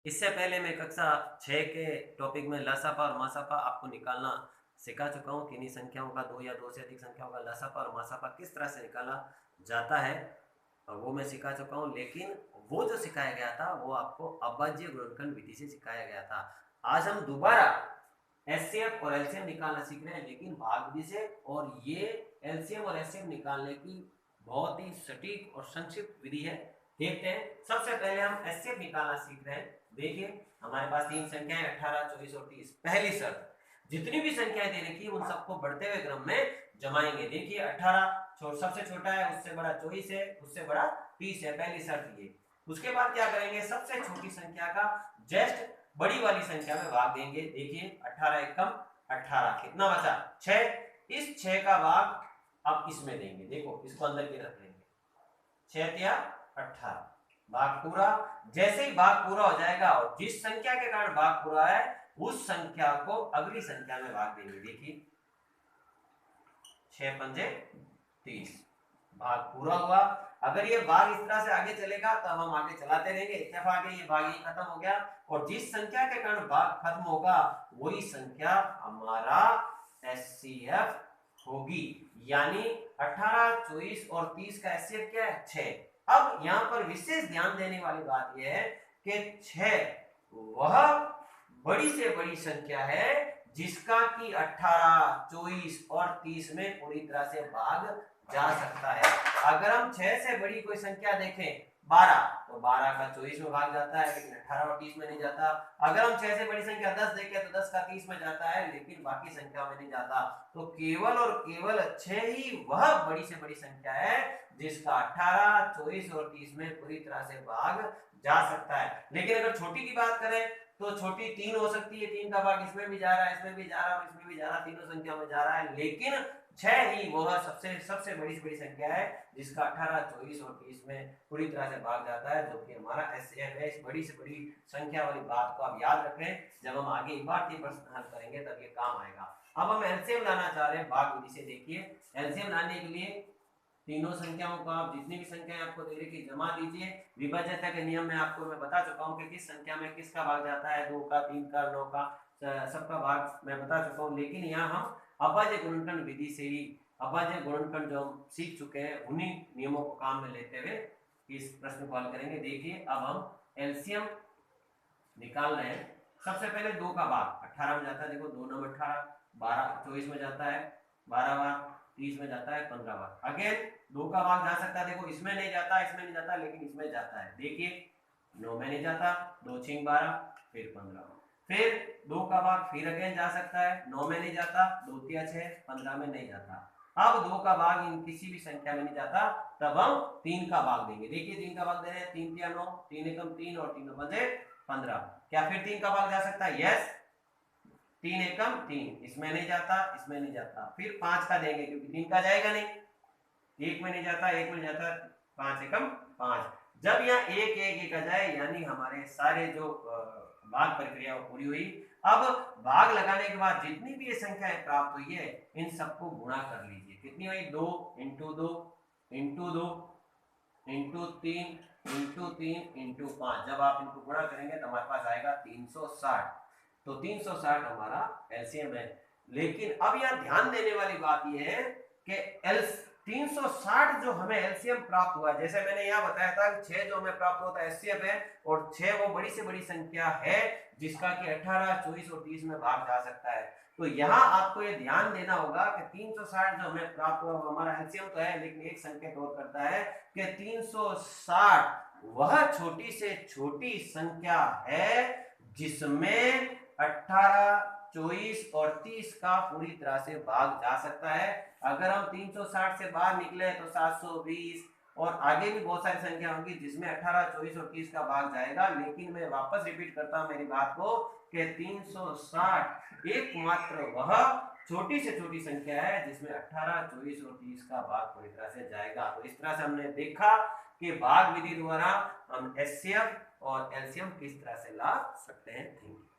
इससे पहले मैं कक्षा 6 के टॉपिक में लसापा और मासापा आपको निकालना सिखा चुका हूँ। किन्हीं संख्याओं का दो या दो से अधिक संख्याओं का लसापा और मासापा किस तरह से निकाला जाता है वो मैं सिखा चुका हूँ। लेकिन वो जो सिखाया गया था वो आपको अभाज्य गुणनखंड विधि से सिखाया गया था। आज हम दोबारा एचसीएफ और एलसीएम निकालना सीख रहे हैं, लेकिन भाग विधि से। और ये एलसीएम और एचसीएफ निकालने की बहुत ही सटीक और संक्षिप्त विधि है। देखते हैं। सबसे पहले हम एचसीएफ निकालना सीख रहे हैं। देखिए हमारे पास तीन संख्याएं 18, 24 और 30। पहली शर्त, जितनी भी संख्याएं दे रखी है उन सबको बढ़ते हुए क्रम में जमाएंगे। देखिए 18 सबसे छोटा है, उससे बड़ा 24 है, उससे बड़ा 30 है। पहली शर्त ये। उसके बाद क्या करेंगे, सबसे छोटी संख्या का जस्ट बड़ी वाली संख्या में भाग देंगे। देखिए 18 एकम 18, कितना बचा 6। इस 6 का भाग अब इसमें देंगे। देखो इसको अंदर की रख लेंगे, 6 या 18, भाग पूरा। जैसे ही भाग पूरा हो जाएगा और जिस संख्या के कारण भाग पूरा है उस संख्या को अगली संख्या में भाग देंगे। देखिए 6 पंजे 30, भाग पूरा हुआ। अगर ये भाग इस तरह से आगे चलेगा तो हम आगे चलाते रहेंगे। इत्तेफाक है ये भाग ही खत्म हो गया और जिस संख्या के कारण भाग खत्म होगा वही संख्या हमारा एचसीएफ होगी। यानी 18, 24 और 30 का एचसीएफ क्या है, 6। अब यहां पर विशेष ध्यान देने वाली बात यह है कि 6 वह बड़ी से बड़ी संख्या है जिसका कि 18, 24 और 30 में पूरी तरह से भाग जा सकता है। अगर हम 6 से बड़ी कोई संख्या देखें 12, तो 12 का 24 में भाग जाता है, लेकिन 18 और 30 में नहीं जाता। अगर हम 6 से बड़ी संख्या 10 देखें तो 10 का 30 में जाता है, लेकिन बाकी संख्या में नहीं जाता। तो केवल और केवल 6 ही वह बड़ी से बड़ी संख्या है जिसका 18, 24 और 30 में पूरी तरह से भाग जा सकता है। लेकिन अगर छोटी की बात करें तो छोटी 3 हो सकती है, 3 का भाग इसमें भी जा रहा है, इसमें भी जा रहा है और इसमें भी जा रहा है, तीनों संख्या में जा रहा है। लेकिन 6 ही वह सबसे बड़ी संख्या है जिसका 18, 24 और 30 में पूरी तरह से भाग जाता है, जो कि हमारा एचसीएफ है। इस बड़ी से बड़ी संख्या वाली बात को आप याद रखें, जब हम आगे इबारती प्रश्न हल करेंगे तब ये काम आएगा। अब हम एलसीएम लाना चाह रहे हैं भाग विधि से। देखिए एलसीएम लाने के लिए तीनों संख्याओं को आप जितनी भी संख्याएं आपको दे रखी जमा दीजिए। विभाज्यता के नियम में आपको मैं बता चुका हूं कि किस संख्या में किसका भाग जाता है, 2 का, 3 का, 9 का, सबका भाग मैं बता चुका हूं। लेकिन यहाँ हम अभाज्य गुणनखंड विधि से ही अभाज्य गुणनखंड जो हम सीख चुके हैं उन्हीं नियमों को काम में लेते हुए इस प्रश्न को हल करेंगे। देखिए अब हम एलसीएम निकाल रहे हैं। सबसे पहले 2 का भाग 18 में जाता है। देखो 2 9 18, 12 24 में जाता है, 12 बार 30 में जाता है, 15 बार। अगेन 2 का भाग जा सकता है। देखो इसमें नहीं जाता, इसमें नहीं जाता, लेकिन इसमें जाता है। देखिए 9 में नहीं जाता, 2 6 12, फिर 15। फिर 2 का भाग फिर अगेन जा सकता है, 9 में नहीं जाता, 2 3 6, 15 में नहीं जाता। अब 2 का भाग इन किसी भी संख्या में नहीं जाता, तब हम 3 का भाग देंगे। देखिए 3 का भाग दे रहे हैं, 3 3 9, 3 एकम 3 और 3 पंजे 15। क्या फिर 3 का भाग जा सकता है? यस, 3 एकम 3, इसमें नहीं जाता, इसमें नहीं जाता। फिर 5 का देंगे क्योंकि 3 का जाएगा नहीं, 1 में नहीं जाता, 1 में नहीं जाता, 5 एकम 5। जब यहाँ 1 1 1 आ जाए यानी हमारे सारे जो भाग प्रक्रिया वो पूरी हुई। अब भाग लगाने के बाद जितनी भी ये संख्याएं प्राप्त हुई है इन सबको गुणा कर लीजिए। कितनी हुई? 2 into 2 into 2 into 3 into 3 into 5। जब आप इनको गुणा करेंगे तो हमारे पास आएगा 360। तो 360 हमारा एलसीएम है। लेकिन अब यहाँ ध्यान देने वाली बात यह है कि 360 जो हमें एलसीएम प्राप्त हुआ, जैसे मैंने यहाँ बताया था कि 6 जो हमें प्राप्त होता है एचसीएफ है, और 6 वो बड़ी से बड़ी संख्या है जिसका कि 18, 24 और 30 में भाग जा सकता है। तो यहाँ आपको ये ध्यान देना होगा कि 360 जो हमें प्राप्त हुआ वो हमारा एलसीएम तो है, लेकिन एक संकेत और करता है कि 360 वह छोटी से छोटी संख्या है जिसमें 18, 24 और 30 का पूरी तरह से भाग जा सकता है। अगर हम 360 से बाहर निकले तो 720 और आगे भी बहुत सारी संख्या होंगी जिसमें 18, 24 और 30 का भाग जाएगा। लेकिन मैं वापस रिपीट करता हूं मेरी बात को कि 360 एकमात्र वह छोटी से छोटी संख्या है जिसमें 18, 24 और 30 का भाग पूरी तरह से जाएगा। तो इस तरह से हमने देखा कि भाग विधि द्वारा हम एचसीएफ और एलसीएम किस तरह से ला सकते हैं।